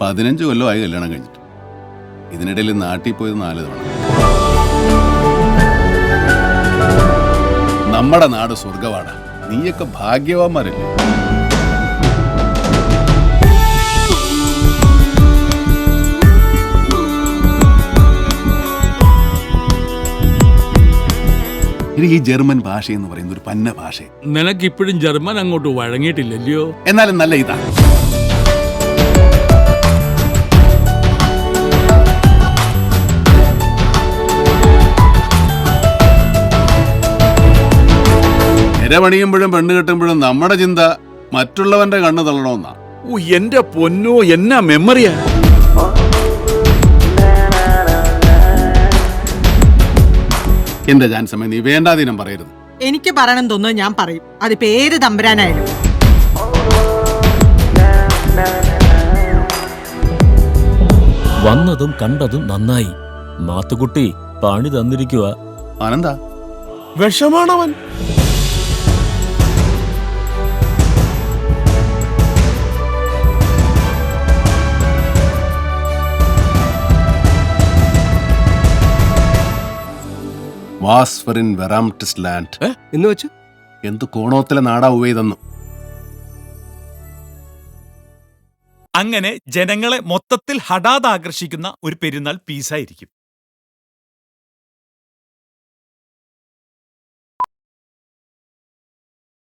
15 കൊല്ലമായി കല്യാണം കഴിഞ്ഞിട്ട്. ഇതിനിടയിൽ നാട്ടിൽ പോയത് 4 തവണ. നമ്മുടെ നാട് സ്വർഗവാട. നീയൊക്കെ ഭാഗ്യവാന്മാരല്ലേ? ഈ ജർമ്മൻ ഭാഷ എന്ന് പറയുന്ന ഒരു പന്ന ഭാഷ. നിനക്കിപ്പോഴും ജർമ്മൻ അങ്ങോട്ട് വഴങ്ങിയിട്ടില്ലല്ലോ. എന്നാലും നല്ല ഇതാ. പണിയുമ്പോഴും പെണ്ണ് കെട്ടുമ്പോഴും നമ്മുടെ ചിന്ത മറ്റുള്ളവന്റെ കണ്ണ് തള്ളണമെന്നാ. എന്റെ പൊന്നോ, എന്നാ മെമ്മറിയാ. എന്റെ ജാൻസമ്മ, നീ വേണ്ടാതീനം പറയരുത്. എനിക്ക് പറയണം തോന്നുന്നത് ഞാൻ പറയും. അത് പേര് തമ്പുരാനായാലും. വന്നതും കണ്ടതും നന്നായി. മാത്തുക്കുട്ടി പണി തന്നിരിക്കുക. ആനന്ദ, വിഷമാണവൻ. വാസ്ഫറിൻ വെറാംറ്റിസ് ലാൻഡ് എന്ന് വെച്ച് എന്ത് കോണോത്തിലെ നാടാ ഉവൈതെന്നു. അങ്ങനെ ജനങ്ങളെ മൊത്തത്തിൽ ഹഠാത് ആകർഷിക്കുന്ന ഒരു പെരുന്നാൾ പീസായിരിക്കും.